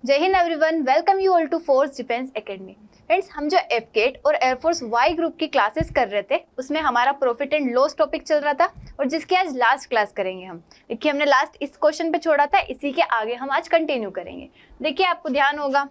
जय Hind everyone, welcome you all to Force Defence Academy. Friends, हम जो एफकेट और एयरफोर्स वाई ग्रुप की क्लासेस कर रहे थे उसमें हमारा प्रॉफिट एंड लॉस टॉपिक चल रहा था और जिसकी आज लास्ट क्लास करेंगे हम। देखिए, हमने लास्ट इस क्वेश्चन पे छोड़ा था, इसी के आगे हम आज कंटिन्यू करेंगे। देखिए, आपको ध्यान होगा,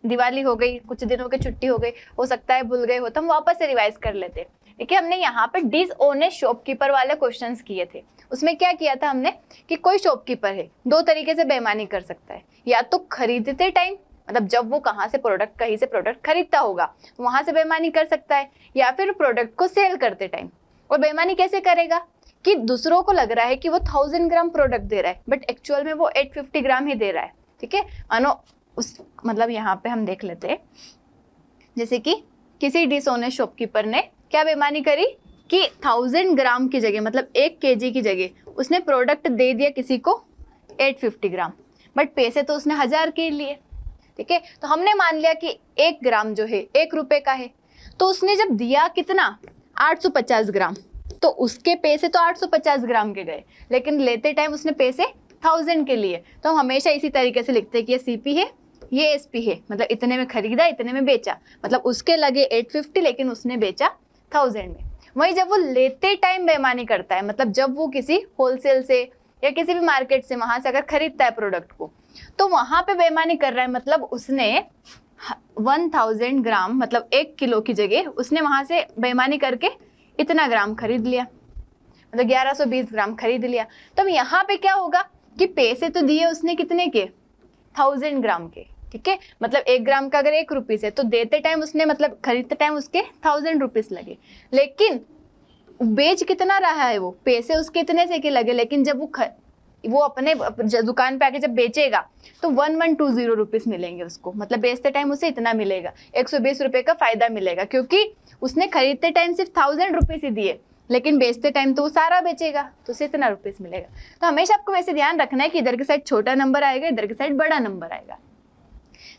दिवाली हो गई, कुछ दिनों की छुट्टी हो गई, हो सकता है भूल गए हो तो हम वापस से रिवाइज कर लेते। देखिए, हमने यहाँ पे डिसऑनेस्ट शॉपकीपर वाले क्वेश्चंस किए थे। उसमें क्या किया था हमने कि कोई शॉपकीपर है, दो तरीके से बेईमानी कर सकता है। या तो खरीदते टाइम, मतलब जब वो कहीं से प्रोडक्ट खरीदता होगा वहां से बेईमानी कर सकता है, या फिर प्रोडक्ट को सेल करते टाइम। और बेईमानी कैसे करेगा कि दूसरों को लग रहा है कि वो 1000 ग्राम प्रोडक्ट दे रहा है बट एक्चुअल में वो 850 ग्राम ही दे रहा है। ठीक है, मानो उस मतलब यहाँ पे हम देख लेते हैं, जैसे कि किसी डिसऑनेस्ट शॉपकीपर ने क्या बेईमानी करी कि 1000 ग्राम की जगह, मतलब 1 kg की जगह उसने प्रोडक्ट दे दिया किसी को 850 ग्राम, बट पैसे तो उसने 1000 के लिए। ठीक है, तो हमने मान लिया कि 1 ग्राम जो है 1 रुपए का है, तो उसने जब दिया कितना 850 ग्राम, तो उसके पैसे तो 850 ग्राम के गए, लेकिन लेते टाइम उसने पैसे 1000 के लिए। तो हम हमेशा इसी तरीके से लिखते हैं कि ये सीपी है, ये एसपी है, मतलब इतने में खरीदा इतने में बेचा, मतलब उसके लगे 850 लेकिन उसने बेचा 1000 में। वहीं जब वो लेते टाइम बेईमानी करता है, मतलब जब वो किसी होलसेल से या किसी भी मार्केट से वहां से अगर खरीदता है प्रोडक्ट को, तो वहां पे बेईमानी कर रहा है, मतलब उसने 1000 ग्राम मतलब 1 किलो की जगह उसने वहां से बेईमानी करके इतना ग्राम खरीद लिया, मतलब 1120 ग्राम खरीद लिया। तो यहाँ पे क्या होगा कि पैसे तो दिए उसने कितने के, 1000 ग्राम के। ठीक है, मतलब 1 ग्राम का अगर 1 रुपीस है तो देते टाइम उसने, मतलब खरीदते टाइम उसके 1000 रुपीस लगे, लेकिन बेच कितना रहा है, वो पैसे उसके इतने से के लगे, लेकिन जब वो अपने दुकान पे आके जब बेचेगा तो 1120 रुपीस मिलेंगे उसको, मतलब बेचते टाइम उसे इतना मिलेगा, 120 रुपए का फायदा मिलेगा, क्योंकि उसने खरीदते टाइम सिर्फ 1000 रुपीस ही दिए, लेकिन बेचते टाइम तो वो सारा बेचेगा तो उसे इतना रुपीस मिलेगा। तो हमेशा आपको वैसे ध्यान रखना है कि इधर की साइड छोटा नंबर आएगा, इधर की साइड बड़ा नंबर आएगा।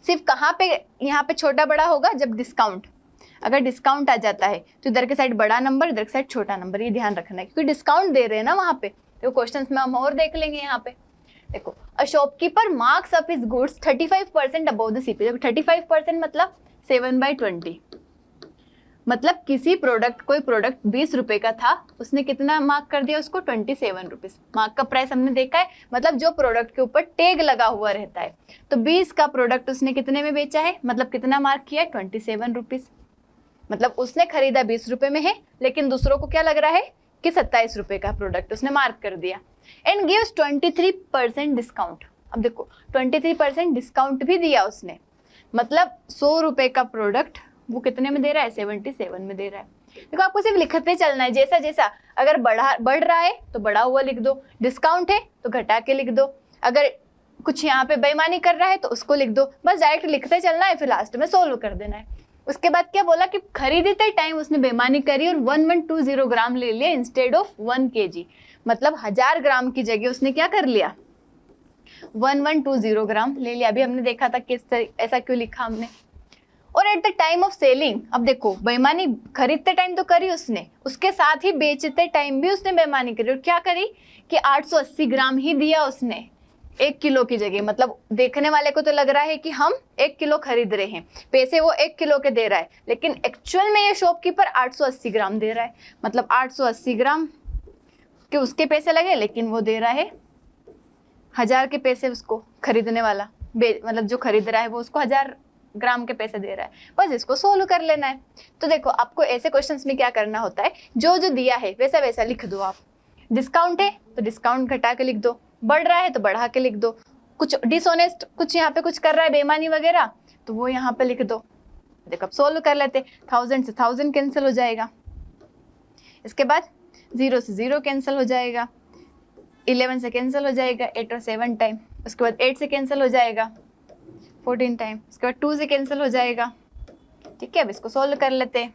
सिर्फ कहाँ पे यहाँ पे छोटा बड़ा होगा, जब डिस्काउंट, अगर डिस्काउंट आ जाता है तो इधर के साइड बड़ा नंबर, इधर के साइड छोटा नंबर, ये ध्यान रखना है, क्योंकि डिस्काउंट दे रहे हैं ना वहाँ पे। तो क्वेश्चंस में हम और देख लेंगे। यहाँ पे देखो, a shopkeeper marks up his goods 35% above the CP. 35% मतलब 7/20, मतलब किसी प्रोडक्ट, कोई प्रोडक्ट 20 रुपए का था, उसने कितना मार्क कर दिया उसको, 27 रुपीज। मार्क का प्राइस हमने देखा है, मतलब जो प्रोडक्ट के ऊपर टैग लगा हुआ रहता है। तो 20 का प्रोडक्ट उसने कितने में बेचा है, मतलब कितना मार्क किया है, 27 रुपीज। मतलब उसने खरीदा 20 रुपए में है, लेकिन दूसरों को क्या लग रहा है कि 27 रुपए का प्रोडक्ट उसने मार्क कर दिया। And gives 23% discount. अब देखो, 23% डिस्काउंट भी दिया उसने, मतलब 100 रुपए का प्रोडक्ट वो कितने में दे रहा है, 77 में दे रहा है। देखो, आपको सिर्फ लिखते चलना है, जैसा जैसा अगर बढ़ रहा है तो बढ़ा हुआ लिख दो, डिस्काउंट है तो घटा के लिख दो, अगर कुछ यहाँ पे बेईमानी कर रहा है तो उसको लिख दो, बस डायरेक्ट लिखते चलना है, फिर लास्ट में सोल्व कर देना है। उसके बाद क्या बोला कि खरीदते टाइम उसने बेईमानी करी और 1120 ग्राम ले लिया इंस्टेड ऑफ 1 kg, मतलब 1000 ग्राम की जगह उसने क्या कर लिया, 1120 ग्राम ले लिया। अभी हमने देखा था किस ऐसा क्यों लिखा हमने। और at the time of selling, अब देखो बेईमानी खरीदते टाइम तो करी उसने, उसके साथ ही बेचते टाइम भी उसने बेईमानी करी, और क्या करी कि 880 ग्राम ही दिया उसने 1 किलो की जगह। मतलब देखने वाले को तो लग रहा है कि हम 1 किलो खरीद रहे हैं, पैसे वो 1 किलो के दे रहा है, लेकिन एक्चुअल में ये शॉपकीपर 880 ग्राम दे रहा है, मतलब 880 ग्राम के उसके पैसे लगे, लेकिन वो दे रहा है 1000 के पैसे उसको खरीदने वाला, मतलब जो खरीद रहा है वो उसको 1000 ग्राम के पैसे दे रहा है। बस इसको सोल्व कर लेना है। तो देखो, आपको ऐसे क्वेश्चंस में क्या करना होता है, जो जो दिया है वैसा वैसा लिख दो आप। डिस्काउंट है तो डिस्काउंट घटा के लिख दो, बढ़ रहा है तो बढ़ा के लिख दो, कुछ डिसऑनेस्ट कुछ यहाँ पे कुछ कर रहा है बेईमानी वगैरह तो वो यहाँ पे लिख दो। देखो, अब सोल्व कर लेते, 1000 से 1000 कैंसिल हो जाएगा, इसके बाद 0 से 0 कैंसिल हो जाएगा, 11 से कैंसिल हो जाएगा 8 और 7 टाइम, उसके बाद 8 से कैंसिल हो जाएगा 14 टाइम, उसके बाद 2 से कैंसिल हो जाएगा। ठीक है, अब इसको सोल्व कर लेते हैं।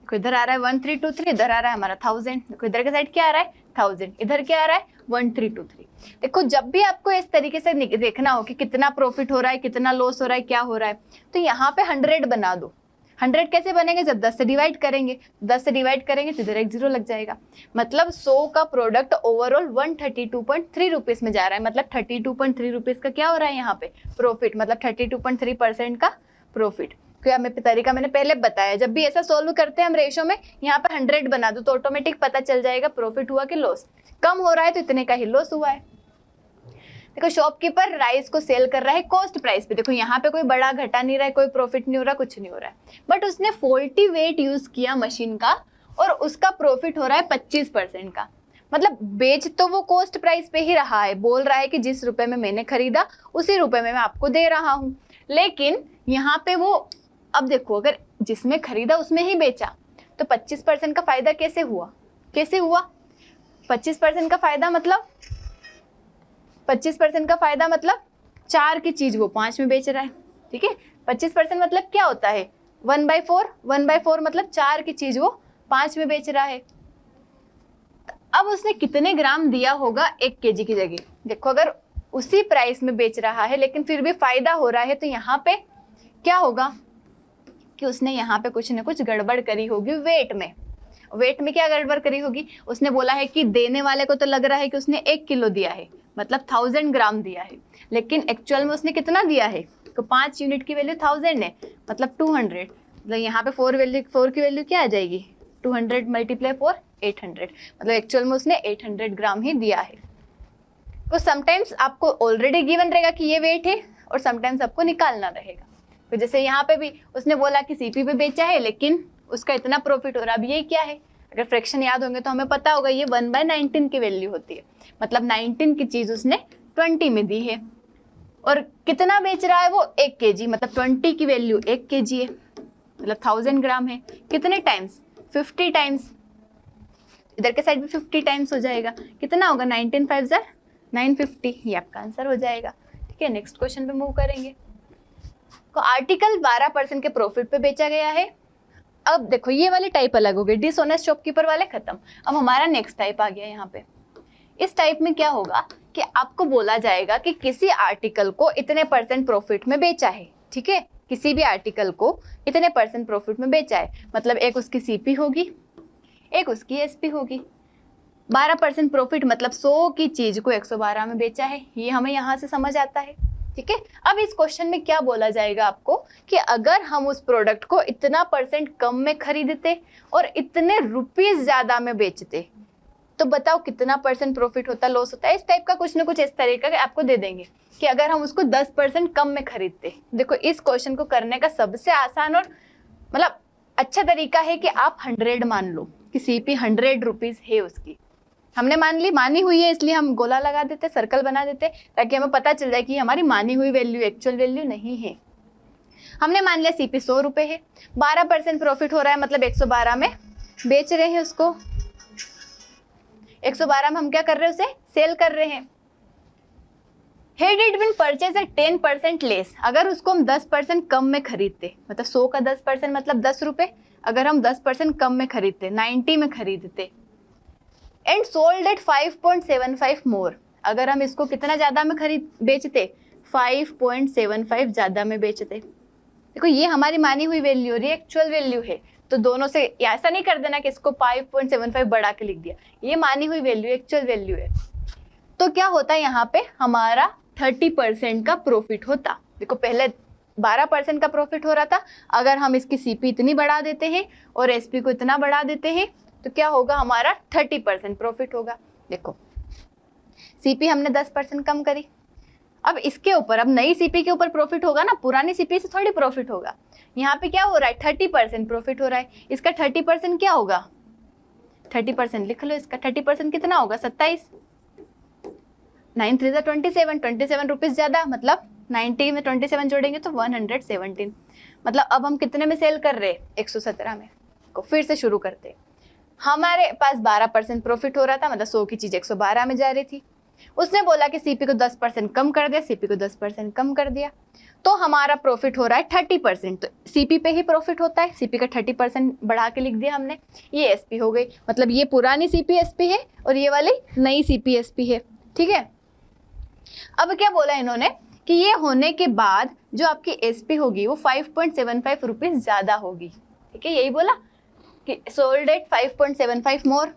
इधर आ रहा है 1323, इधर आ रहा है हमारा 1000। देखो, इधर के साइड क्या आ रहा है 1000, इधर क्या आ रहा है 1323। देखो, जब भी आपको इस तरीके से देखना हो कि कितना प्रॉफिट हो रहा है, कितना लॉस हो रहा है, क्या हो रहा है, तो यहाँ पे 100 बना दो। 100 कैसे बनेगा, जब 10 से डिवाइड करेंगे, 10 से डिवाइड करेंगे तो इधर एक जीरो लग जाएगा। मतलब 100 का प्रोडक्ट ओवरऑल 132.3 रुपीज़ में जा रहा है। मतलब 32.3 रुपीज़ का क्या हो रहा है यहाँ पे, प्रॉफिट। मतलब 32.3% का प्रॉफिट। क्या मैं तरीका मैंने पहले बताया, जब भी ऐसा सोल्व करते हैं हम रेशो में, यहाँ पे 100 बना दो तो ऑटोमेटिक पता चल जाएगा प्रॉफिट हुआ कि लॉस। कम हो रहा है तो इतने का ही लॉस हुआ है। देखो शॉपकीपर राइस को सेल कर रहा है कॉस्ट प्राइस पे। देखो यहाँ पे कोई बड़ा घटा नहीं रहा है, कोई प्रॉफिट नहीं हो रहा, कुछ नहीं हो रहा है, बट उसने फॉल्टी वेट यूज किया मशीन का और उसका प्रॉफिट हो रहा है 25% का। मतलब बेच तो वो कॉस्ट प्राइस पे ही रहा है, बोल रहा है कि जिस रुपए में मैंने खरीदा उसी रुपए में मैं आपको दे रहा हूँ, लेकिन यहाँ पे वो, अब देखो अगर जिसमें खरीदा उसमें ही बेचा तो 25% का फायदा कैसे हुआ, कैसे हुआ 25% का फायदा, मतलब 25% का फायदा मतलब 4 की चीज वो 5 में बेच रहा है। ठीक है, 25% मतलब क्या होता है 1/4, 1/4 मतलब 4 की चीज वो 5 में बेच रहा है। अब उसने कितने ग्राम दिया होगा 1 kg की जगह। देखो अगर उसी प्राइस में बेच रहा है लेकिन फिर भी फायदा हो रहा है तो यहाँ पे क्या होगा कि उसने यहाँ पे कुछ ना कुछ गड़बड़ करी होगी वेट में। वेट में क्या गड़बड़ करी होगी, उसने बोला है कि देने वाले को तो लग रहा है कि उसने 1 किलो दिया है, मतलब 1000 ग्राम दिया है, लेकिन एक्चुअल में उसने कितना दिया है, तो 5 यूनिट की वैल्यू 1000 है, मतलब 200। मतलब यहाँ पे 4 की वैल्यू क्या आ जाएगी, 200 मल्टीप्लाई 4 800, मतलब एक्चुअल में उसने 800 ग्राम ही दिया है। तो समटाइम्स आपको ऑलरेडी गिवन रहेगा कि ये वेट है और समटाइम्स आपको निकालना रहेगा। तो जैसे यहाँ पे भी उसने बोला कि सीपी पे बेचा है लेकिन उसका इतना प्रॉफिट हो रहा है। अब ये क्या है, अगर फ्रैक्शन याद होंगे तो हमें पता होगा ये 1/19 की वैल्यू होती है, मतलब 19 की चीज उसने 20 में दी है और कितना बेच रहा है वो 1 kg, मतलब 20 की वैल्यू 1 kg है, मतलब 1000 ग्राम है। कितने टाइम्स, 50 टाइम्स, इधर के साइड भी 50 टाइम्स हो जाएगा, कितना होगा 19 5 950, ये आपका आंसर हो जाएगा। ठीक है, नेक्स्ट क्वेश्चन पे मूव करेंगे। तो आर्टिकल 12% के प्रॉफिट पे बेचा गया है। अब देखो ये वाले टाइप अलग हो गए, डिसऑनेस्ट शॉपकीपर वाले खत्म। अब हमारा नेक्स्ट टाइप आ गया यहाँ पे। इस टाइप में क्या होगा कि आपको बोला जाएगा कि किसी आर्टिकल को इतने % प्रॉफिट में बेचा है। ठीक है, किसी भी आर्टिकल को इतने % प्रॉफिट में बेचा है, मतलब एक उसकी सीपी होगी, एक उसकी एसपी होगी। 12% प्रॉफिट मतलब 100 की चीज को 112 में बेचा है, ये हमें यहाँ से समझ आता है। ठीक है, अब इस क्वेश्चन में क्या बोला जाएगा आपको कि अगर हम उस प्रोडक्ट को इतना % कम में खरीदते और इतने रुपीस ज्यादा में बेचते तो बताओ कितना % प्रॉफिट होता, लॉस होता है। इस टाइप का कुछ ना कुछ इस तरीके का आपको दे देंगे कि अगर हम उसको 10% कम में खरीदते। देखो इस क्वेश्चन को करने का सबसे आसान और मतलब अच्छा तरीका है कि आप 100 मान लो कि सीपी 100 रुपीज है उसकी, हमने मानी हुई है इसलिए हम गोला लगा देते, सर्कल बना देते ताकि हमें पता चल जाए कि हमारी मानी हुई वैल्यू एक्चुअल वैल्यू नहीं है। हमने मान लिया सीपी 100 रुपए है, 12% प्रॉफिट हो रहा है, मतलब 112 में बेच रहे हैं उसको। 112 में हम क्या कर रहे हैं, उसे सेल कर रहे हैं। Had it been purchased at 10% less, अगर उसको हम 10% कम में खरीदते, मतलब 100 का 10% मतलब 10 रुपए, अगर हम 10% कम में खरीदते 90 में खरीदते, एंड सोल्ड एट 5.75 मोर, अगर हम इसको कितना ज्यादा में बेचते 5.75 ज्यादा में बेचते। देखो ये हमारी मानी हुई वैल्यू और ये एक्चुअल वैल्यू है, तो दोनों से ऐसा नहीं कर देना कि इसको 5.75 बढ़ा के लिख दिया, ये मानी हुई वैल्यू एक्चुअल वैल्यू है। तो क्या होता है यहाँ पे हमारा 30% का प्रॉफिट होता। देखो पहले 12% का प्रॉफिट हो रहा था, अगर हम इसकी सीपी इतनी बढ़ा देते हैं और एसपी को इतना बढ़ा देते हैं तो क्या होगा, हमारा 30% प्रॉफिट होगा। देखो सीपी हमने 10% कम करी, अब इसके ऊपर, अब नई सीपी के ऊपर प्रॉफिट होगा ना, पुरानी सीपी से थोड़ी प्रॉफिट होगा। यहाँ पे क्या हो रहा है 30% प्रॉफिट हो रहा है, इसका 30% क्या होगा, 30% लिख लो, इसका 30% कितना होगा 27, 9 3 27 रुपीज ज्यादा, मतलब 90 में 27 जोड़ेंगे तो 117, मतलब अब हम कितने में सेल कर रहे हैं 117 में। को फिर से शुरू करते, हमारे पास 12% प्रॉफिट हो रहा था, मतलब 100 की चीज 112 में जा रही थी। उसने बोला कि सीपी को 10% कम कर दिया, सीपी को 10% कम कर दिया, तो हमारा प्रॉफिट हो रहा है 30%। तो सीपी पे ही प्रॉफिट होता है, सीपी का 30% बढ़ा के लिख दिया हमने। ये एसपी हो गई, मतलब ये पुरानी सीपी एसपी है और ये वाली नई सीपी एसपी है। ठीक है, अब क्या बोला इन्होंने कि ये होने के बाद जो आपकी एसपी होगी वो 5.75 रुपीज ज़्यादा होगी। ठीक है, यही बोला कि सोल्ड एट 5.75 मोर।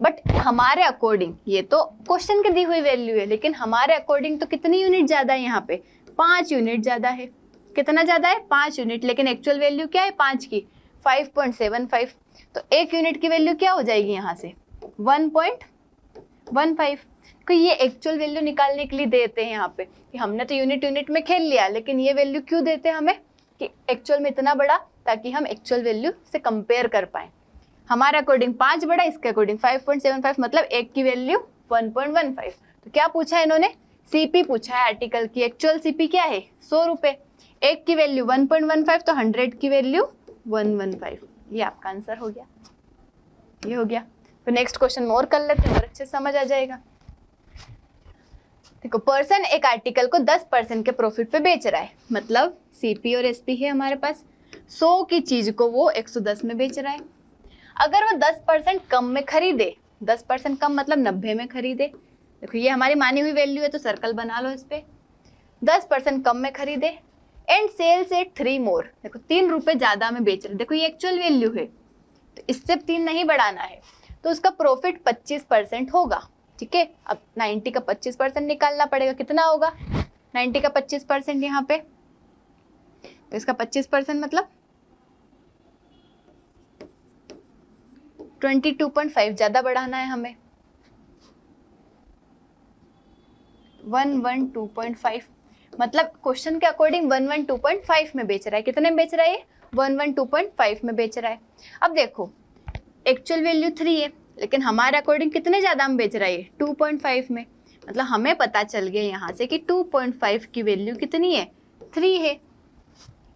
बट हमारे अकॉर्डिंग, ये तो क्वेश्चन की दी हुई वैल्यू है, लेकिन हमारे अकॉर्डिंग तो कितनी यूनिट ज़्यादा है यहाँ पे? 5 यूनिट ज़्यादा है। कितना ज़्यादा है? 5 यूनिट। लेकिन एक्चुअल वैल्यू क्या है 5 की? 5.75। तो 1 यूनिट की वैल्यू क्या हो जाएगी यहाँ से? 1.15। तो ये एक्चुअल वैल्यू निकालने के लिए देते हैं यहाँ पे कि हमने तो यूनिट में खेल लिया, लेकिन ये वैल्यू क्यों देते हैं हमें? कि एक्चुअल में इतना बड़ा, ताकि हम एक्चुअल वैल्यू से कंपेयर कर पाए। हमारे अकॉर्डिंग 5 बड़ा, इसके अकॉर्डिंग 5.75, मतलब 1 की वैल्यू 1.15। तो क्या पूछा है इन्होंने? सीपी पूछा है आर्टिकल की। एक्चुअल सीपी क्या है? 100 रुपये। 1 की वैल्यू 1.15, तो 100 की वैल्यू 115। ये आपका आंसर हो गया। ये हो गया। तो नेक्स्ट क्वेश्चन और कर लेते हैं और अच्छे से समझ आ जाएगा। देखो, पर्सन एक आर्टिकल को 10% के प्रॉफिट पे बेच रहा है, मतलब सीपी और एसपी है हमारे पास। 100 की चीज को वो 110 में बेच रहा है। अगर वो 10% कम में खरीदे, 10% कम मतलब 90 में खरीदे, देखो ये हमारी मानी हुई वैल्यू है तो सर्कल बना लो इस पे। 10% कम में खरीदे एंड सेल्स एट 3 मोर, देखो 3 रुपए ज्यादा में बेच रहे। देखो ये एक्चुअल वैल्यू है, तो इससे 3 नहीं बढ़ाना है, तो उसका प्रॉफिट 25% होगा। ठीक है, अब 90 का 25% निकालना पड़ेगा। कितना होगा 90 का 25% यहाँ पे? तो इसका 25% मतलब 22.5 ज्यादा बढ़ाना है हमें। 112.5, मतलब क्वेश्चन के अकॉर्डिंग 112.5 में बेच रहा है। कितने में बेच रहा है ये? 112.5 में बेच रहा है। अब देखो, एक्चुअल वैल्यू 3 है, लेकिन हमारे अकॉर्डिंग कितने ज्यादा हम बेच रहा है? 2.5 में। मतलब हमें पता चल गया यहाँ से कि 2.5 की वैल्यू कितनी है? 3 है।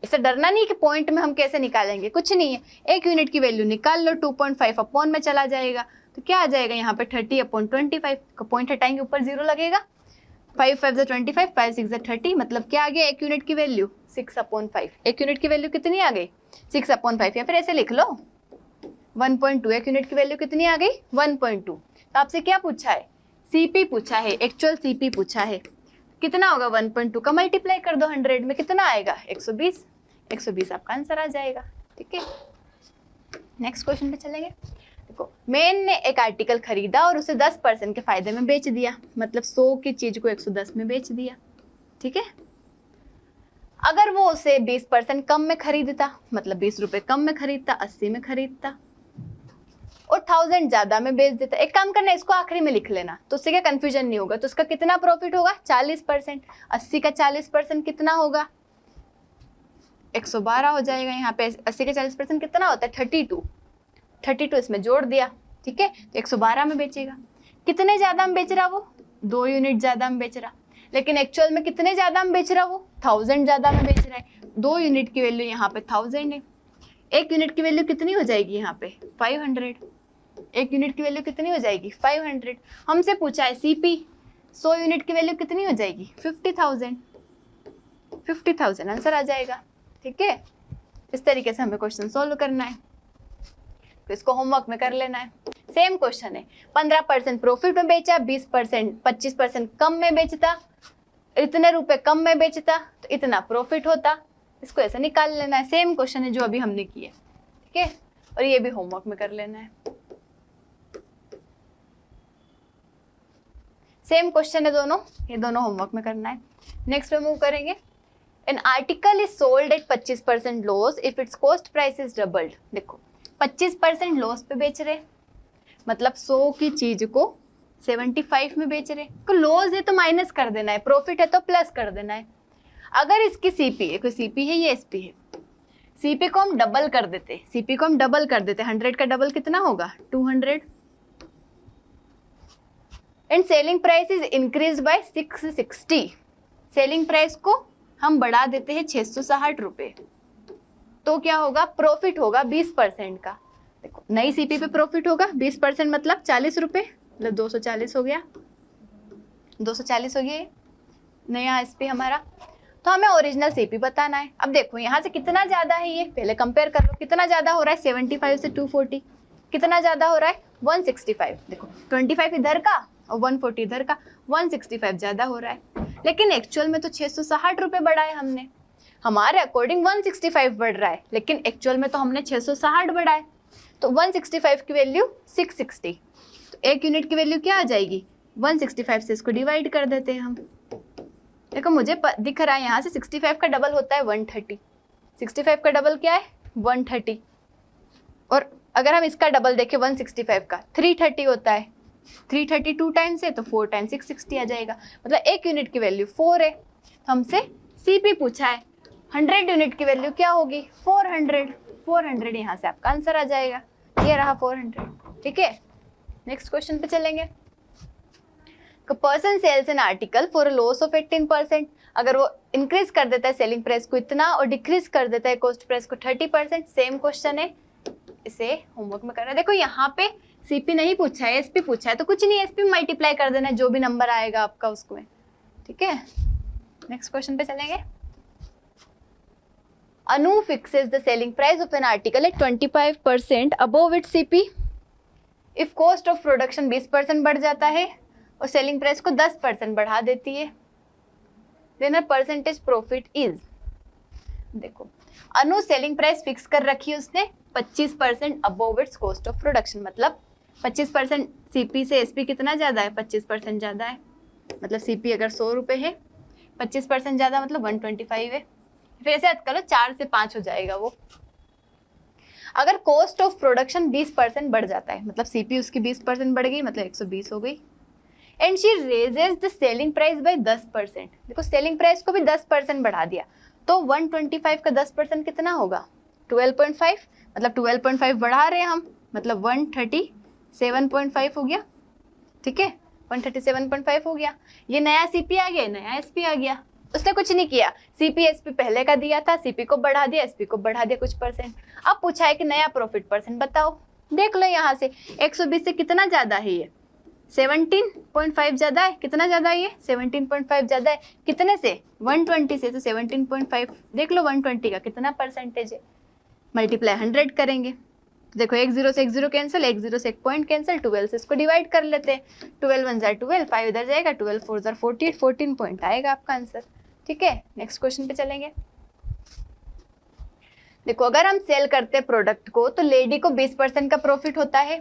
इससे डरना नहीं कि पॉइंट में हम कैसे निकालेंगे, कुछ नहीं है। 1 यूनिट की वैल्यू निकाल लो, 2.5 अपॉन में चला जाएगा, तो क्या आ जाएगा यहाँ पे? 30/25 का पॉइंट हटाएंगे, ऊपर 0 लगेगा। 5 5 = 25, 5 6 = 30, मतलब क्या आ गया 1 यूनिट की वैल्यू? 6/5। 1 यूनिट की वैल्यू कितनी आ गई? 6/5। या फिर ऐसे लिख लो 1.2। 1 यूनिट की वैल्यू कितनी आ गई? 1.2। तो आपसे क्या पूछा है? सीपी पूछा है, एक्चुअल सीपी पूछा है। कितना होगा? 1.2 का मल्टीप्लाई कर दो 100 में, कितना आएगा? 120। 120 आपका आंसर आ जाएगा। ठीक है, नेक्स्ट क्वेश्चन पे चलेंगे। देखो, मैन ने एक आर्टिकल खरीदा और उसे 10% के फायदे में बेच दिया, मतलब 100 की चीज को 110 में बेच दिया। ठीक है, अगर वो उसे 20% कम में खरीदता, मतलब 20 रुपए कम में खरीदता, 80 में खरीदता, और 1000 ज्यादा में बेच देता। एक काम करना, इसको आखिरी में लिख लेना, तो उससे क्या कंफ्यूजन नहीं होगा। तो उसका कितना प्रॉफिट होगा? 40%। 80 का 40% कितना होगा? 112 हो जाएगा। यहाँ पे 80 का 40% कितना होता है? 32 इसमें जोड़ दिया। ठीक है, तो 112 में बेचेगा। कितने ज्यादा में बेच रहा वो? 2 यूनिट ज्यादा में बेच रहा। लेकिन एक्चुअल में कितने ज्यादा में बेच रहा वो? 1000 ज्यादा में बेच रहा है। 2 यूनिट की वैल्यू यहाँ पे 1000 है। 1 यूनिट की वैल्यू कितनी हो जाएगी यहाँ पे? 500। 1 यूनिट की वैल्यू कितनी हो जाएगी? 500। हमसे पूछा है सीपी, 100 यूनिट की वैल्यू कितनी हो जाएगी? 50,000। 50,000 आंसर आ जाएगा। ठीक है, इस तरीके से हमें क्वेश्चन सोल्व करना है, तो इसको होमवर्क में कर लेना है। सेम क्वेश्चन है, 15% प्रॉफिट में बेचा, 25% कम में बेचता, इतने रुपए कम में बेचता तो इतना प्रॉफिट होता। इसको ऐसे निकाल लेना है। सेम क्वेश्चन है जो अभी हमने किया। ठीक है, और ये भी होमवर्क में कर लेना है। सेम क्वेश्चन है दोनों, ये दोनों होमवर्क में करना है। नेक्स्ट पे मूव करेंगे। An article is sold at 25% loss if its cost price is doubled। देखो 25% लॉस पे बेच रहे, मतलब 100 की चीज को 75 में बेच रहे। तो लॉस है तो माइनस कर देना है, प्रॉफिट है तो प्लस कर देना है। अगर इसकी सीपी, कोई सीपी है, ये एसपी है, सीपी को हम डबल कर देते, 100 का डबल कितना होगा? 200। And selling price is increase by 660। Selling price को हम बढ़ा देते हैं 660 रुपए, तो क्या होगा? प्रॉफिट होगा 20% का। देखो, नई सीपी पे प्रॉफिट होगा 20%, मतलब 40 रुपए, मतलब 240 हो गया। 240 हो गया नया एसपी हमारा। तो हमें ओरिजिनल सीपी बताना है। अब देखो यहाँ से कितना ज्यादा है, ये पहले कंपेयर कर लो। कितना ज्यादा हो रहा है? 75 से 240। कितना ज्यादा हो रहा है? 165। देखो 25 इधर का और 140 इधर का, 165 ज्यादा हो रहा है। लेकिन एक्चुअल में तो 660 रुपये बढ़ाए हमने। हमारे अकॉर्डिंग 165 बढ़ रहा है, लेकिन एक्चुअल में तो हमने 660 बढ़ाए। तो 165 की वैल्यू 660, तो एक यूनिट की वैल्यू क्या आ जाएगी? 165 से इसको डिवाइड कर देते हैं हम। देखो मुझे दिख रहा है यहाँ से 65 का डबल होता है 130। 65 का डबल क्या है? 130। और अगर हम इसका डबल देखें 165 का, 330 होता है। 330 2 टाइम्स है तो 4 टाइम्स 660 आ जाएगा, मतलब एक यूनिट की वैल्यू 4 है। तो हमसे सीपी पूछा है, 100 यूनिट की वैल्यू क्या होगी? 400। 400 यहाँ से आपका आंसर आ जाएगा, ये रहा 400। ठीक है, नेक्स्ट क्वेश्चन पे चलेंगे। Person sells an article for a loss of 18%। अगर वो इंक्रीज कर देता है सेलिंग प्राइस को इतना और डिक्रीज कर देता है कॉस्ट प्राइस को 30%। सेम क्वेश्चन है, इसे होमवर्क में करना है। देखो यहाँ पे सीपी नहीं पूछा है, एसपी पूछा है, तो कुछ नहीं, एसपी मल्टीप्लाई कर देना, जो भी नंबर आएगा आपका उसको में। ठीक है, नेक्स्ट क्वेश्चन पे चलेंगे। Anu fixes the selling price of an article at 25% above its CP if cost of production 20% बढ़ जाता है और सेलिंग प्राइस को 10% बढ़ा देती है, देन परसेंटेज प्रॉफिट इज। देखो अनु सेलिंग प्राइस फिक्स कर रखी है उसने 25% above it's cost of production, मतलब 25% सीपी से एसपी कितना ज्यादा है? 25% ज्यादा है। मतलब सीपी अगर 100 रुपये है, 25% ज्यादा मतलब 125 है। फिर ऐसे याद करो, 4 से 5 हो जाएगा वो। अगर कॉस्ट ऑफ प्रोडक्शन 20% बढ़ जाता है, मतलब सीपी उसकी 20% बढ़ गई, मतलब 120 हो गई। And she raises the selling price by 10%। देखो सेलिंग प्राइस को भी 10% बढ़ा दिया, तो 125 का 10% कितना होगा? 12.5, मतलब 12.5 बढ़ा रहे हैं हम, मतलब 137.5 हो गया। ठीक है, 137.5 हो गया। ये नया सीपी आ गया, नया एसपी आ गया। उसने कुछ नहीं किया, सीपी एसपी पहले का दिया था, सीपी को बढ़ा दिया, एसपी को बढ़ा दिया कुछ परसेंट। अब पूछा है कि नया प्रॉफिट परसेंट बताओ। देख लो यहाँ से 120 से कितना ज्यादा है ये? 17.5 ज्यादा है। कितना ज्यादा है ये? 17.5 ज्यादा है। कितने से? 120 से, तो 17.5 देख लो 120 का कितना परसेंटेज है। मल्टीप्लाई 100 करेंगे, देखो एक 0 से एक 0 कैंसिल, एक 0 से एक पॉइंट कैंसिल, 12 से इसको डिवाइड कर लेते हैं। 12 1 जार 12, 5 इधर जाएगा, 12 4 जार 48, 14 पॉइंट आएगा आपका आंसर। ठीक है, नेक्स्ट क्वेश्चन पे चलेंगे। देखो अगर हम सेल करते हैं प्रोडक्ट को तो लेडी को 20% का प्रॉफिट होता है।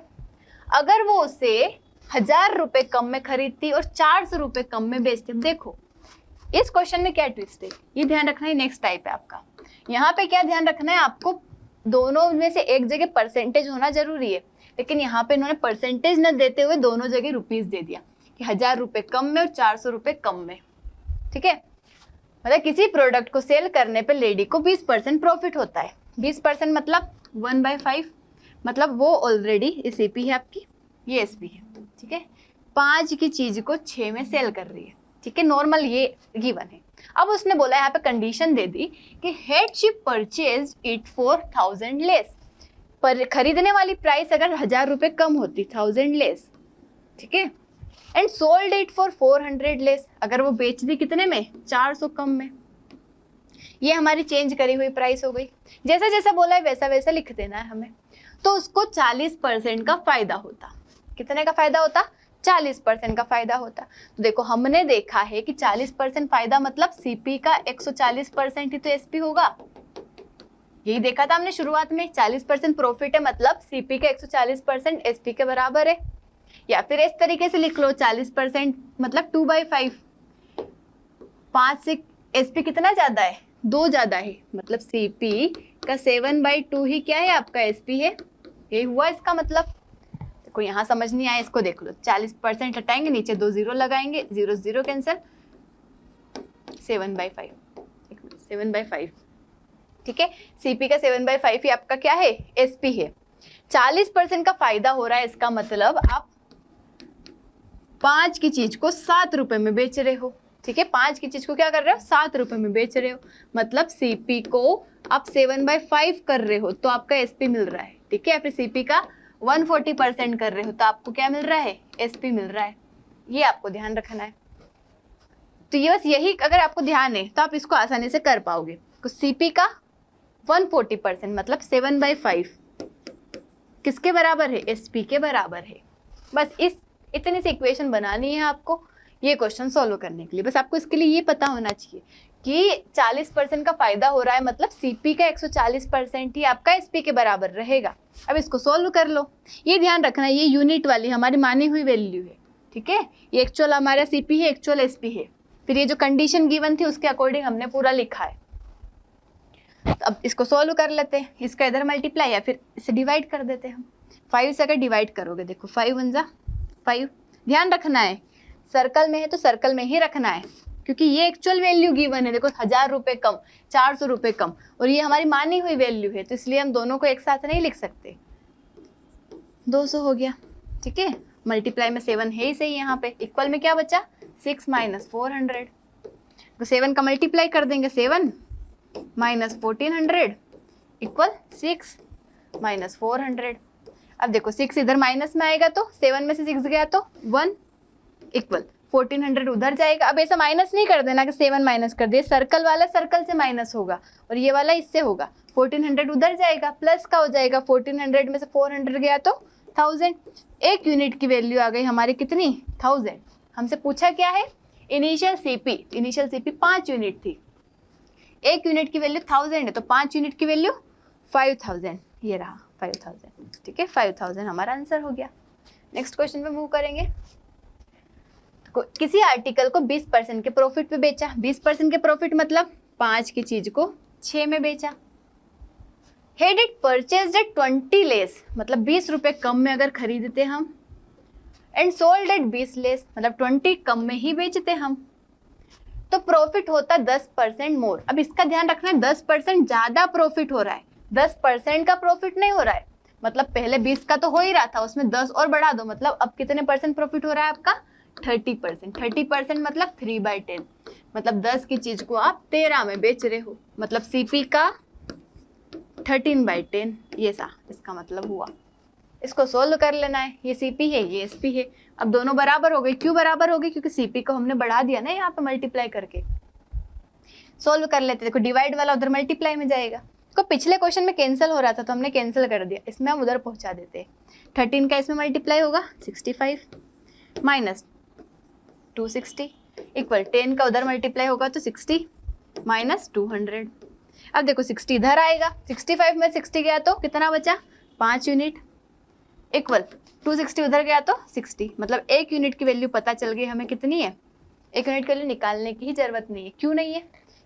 अगर वो उसे 1000 रुपए कम में खरीदती और 400 रुपए कम में बेचती। देखो इस क्वेश्चन में क्या ट्विस्ट है, ये ध्यान रखना है। नेक्स्ट टाइप है आपका, यहाँ पे क्या ध्यान रखना है आपको, दोनों में से एक जगह परसेंटेज होना जरूरी है, लेकिन यहाँ पे इन्होंने परसेंटेज न देते हुए दोनों जगह रुपीस दे दिया कि 1000 रुपए कम में और 400 रुपए कम में। ठीक है, मतलब किसी प्रोडक्ट को सेल करने पे लेडी को 20% प्रॉफिट होता है। 20% मतलब 1/5, मतलब वो ऑलरेडी सीपी है आपकी, ये एसपी है। ठीक है, 5 की चीज को 6 में सेल कर रही है। ठीक है, नॉर्मल ये गिवन है। अब उसने बोला यहाँ पे कंडीशन दे दी कि had she purchased it for 1000 less, पर खरीदने वाली प्राइस अगर 1000 रुपए कम होती, 1000 लेस। ठीक है, and sold it for 400 less, अगर वो बेच दी कितने में? 400 कम में। ये हमारी चेंज करी हुई प्राइस हो गई। जैसा जैसा बोला है वैसा वैसा लिख देना है हमें। तो उसको 40% का फायदा होता। कितने का फायदा होता? 40% का फायदा होता। तो देखो हमने देखा है कि 40% फायदा मतलब सीपी का 140% ही तो एसपी होगा। यही देखा था हमने शुरुआत में, 40% प्रॉफिट है मतलब सीपी का 140% एसपी के बराबर है। या फिर इस तरीके से लिख लो 40% मतलब 2/5। 5 से एसपी कितना ज्यादा है? 2 ज्यादा है, मतलब सीपी का 7/2 ही क्या है आपका एसपी है। यही हुआ इसका मतलब। देखो यहाँ समझ नहीं आया, इसको देख लो। 40% हटाएंगे, नीचे 2 0 लगाएंगे, 0 0 कैंसिल, 7/5। 7/5। ठीक है, सीपी का 7/5 ही आपका क्या है? एसपी है। 40% का फायदा हो रहा है, इसका मतलब आप 5 की चीज को 7 रुपए में बेच रहे हो। ठीक है, 5 की चीज को क्या कर रहे हो? 7 रुपए में बेच रहे हो, मतलब सीपी को आप 7/5 कर रहे हो तो आपका एसपी मिल रहा है। ठीक है, फिर सीपी का 140% कर रहे हो तो आपको क्या मिल रहा है? एसपी मिल रहा है। ये आपको ध्यान रखना है। तो ये बस यही अगर आपको ध्यान है तो आप इसको आसानी से कर पाओगे। तो सीपी का 140% मतलब 7/5 किसके बराबर है? एसपी के बराबर है। बस इतनी सी इक्वेशन बनानी है आपको। ये क्वेश्चन सॉल्व करने के लिए। बस आपको इसके लिए ये पता होना चाहिए कि 40% का फायदा हो रहा है, मतलब सीपी का 140% ही आपका एसपी के बराबर रहेगा। अब इसको सॉल्व कर लो। ये ध्यान रखना, ये यूनिट वाली हमारी मानी हुई वैल्यू है, ठीक है। ये एक्चुअल हमारा सीपी है, एक्चुअल एसपी है। फिर ये जो कंडीशन गिवन थी उसके अकॉर्डिंग हमने पूरा लिखा है। तो अब इसको सॉल्व कर लेते हैं। इसका इधर मल्टीप्लाई या फिर इसे डिवाइड कर देते हैं हम। 5 से अगर डिवाइड करोगे, देखो 5 1 जा 5। ध्यान रखना है, सर्कल में है तो सर्कल में ही रखना है, क्योंकि ये एक्चुअल वैल्यू गिवन है। देखो 1000 रुपये कम, 400 रुपये कम, और ये हमारी मानी हुई वैल्यू है, तो इसलिए हम दोनों को एक साथ नहीं लिख सकते। 200 हो गया, ठीक है। मल्टीप्लाई में 7 है ही सही यहाँ पे। इक्वल में क्या बचा, 6 माइनस 400। तो 7 का मल्टीप्लाई कर देंगे, 7 माइनस 1400 इक्वल 6 माइनस 400। अब देखो 6 इधर माइनस में आएगा तो 7 में से 6 गया तो 1 इक्वल 1400 उधर जाएगा। अब ऐसा माइनस नहीं कर देना कि 7 माइनस कर दिए, सर्कल वाला सर्कल से माइनस होगा और ये वाला इससे होगा। 1400 उधर जाएगा, प्लस का हो जाएगा। 1400 में से 400 गया तो 1000। एक यूनिट की वैल्यू आ गई हमारी कितनी, 1000। हमसे पूछा क्या है, initial CP. Initial CP 5 unit थी, एक यूनिट की वैल्यू 1000 है, तो 5 यूनिट की वैल्यू 5000। ये रहा 5000, ठीक है। 5000 हमारा आंसर हो गया। नेक्स्ट क्वेश्चन पे मूव करेंगे। किसी आर्टिकल को 20% के प्रॉफिट पे बेचा। 20% के प्रॉफिट मतलब 5 की चीज को 6 में बेचा। Had it purchased at 20 less, मतलब 20 रुपए कम में अगर खरीदते हम, एंड सोल्ड एट 20 लेस, मतलब 20 कम में ही बेचते हम, तो प्रॉफिट होता 10% मोर। अब इसका ध्यान रखना है, 10% ज्यादा प्रॉफिट हो रहा है, 10% का प्रॉफिट नहीं हो रहा है। मतलब पहले 20 का तो हो ही रहा था, उसमें 10 और बढ़ा दो, मतलब अब कितने परसेंट प्रॉफिट हो रहा है आपका, 30%। 30% मतलब 3/10, मतलब 10 की चीज को आप 13 में बेच रहे हो, मतलब सीपी का 13/10, ये सा इसका मतलब हुआ। इसको सोल्व कर लेना है। ये सीपी है, ये एसपी है। अब दोनों बराबर हो गए। क्यों बराबर हो गए, क्योंकि सीपी को हमने बढ़ा दिया ना यहाँ पे मल्टीप्लाई करके। सोल्व कर लेते, देखो डिवाइड वाला उधर मल्टीप्लाई में जाएगा। तो पिछले क्वेश्चन में कैंसिल हो रहा था तो हमने कैंसिल कर दिया, इसमें हम उधर पहुंचा देते हैं। 13 का इसमें मल्टीप्लाई होगा 65 माइनस 260 इक्वल 10 का उधर मल्टीप्लाई होगा तो 60 माइनस 200। अब देखो 60 इधर आएगा, 65 में 60 गया तो कितना बचा, 5 यूनिट इक्वल 260 उधर गया तो 60, मतलब एक यूनिट की वैल्यू पता चल गई हमें कितनी है। एक यूनिट के लिए निकालने की ही जरूरत नहीं है। क्यों नहीं है,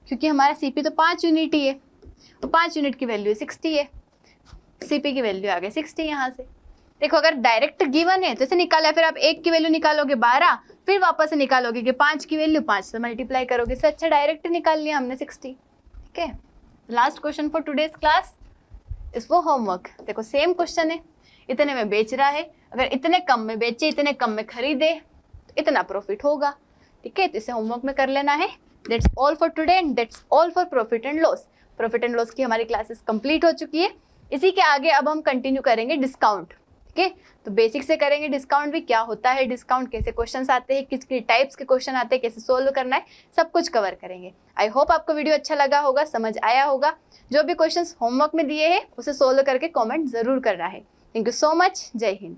क्योंकि हमारा सीपी तो 5 यूनिट ही है, तो 5 यूनिट की वैल्यू 60 है, सीपी की वैल्यू आ गई 60 यहाँ से। देखो अगर डायरेक्ट गिवन है तो इसे निकाला, फिर आप एक की वैल्यू निकालोगे 12, फिर वापस से निकालोगे कि 5 की वैल्यू 5 से मल्टीप्लाई करोगे। इससे अच्छा डायरेक्ट निकाल लिया हमने 60, ठीक है। Last question for today's class is वो होमवर्क। देखो सेम क्वेश्चन है, इतने में बेच रहा है, अगर इतने कम में बेचे, इतने कम में खरीदे तो इतना प्रॉफिट होगा, ठीक है। तो इसे होमवर्क में कर लेना है। That's all for today and that's all for profit and loss. Profit and loss की हमारी क्लासेस कंप्लीट हो चुकी है। इसी के आगे अब हम कंटिन्यू करेंगे डिस्काउंट, ठीक है। तो बेसिक से करेंगे डिस्काउंट भी, क्या होता है डिस्काउंट, कैसे क्वेश्चंस आते हैं, किस टाइप्स के क्वेश्चन आते हैं, कैसे सोल्व करना है, सब कुछ कवर करेंगे। आई होप आपको वीडियो अच्छा लगा होगा, समझ आया होगा। जो भी क्वेश्चंस होमवर्क में दिए हैं उसे सोल्व करके कमेंट जरूर करना है। Thank you so much. जय हिंद।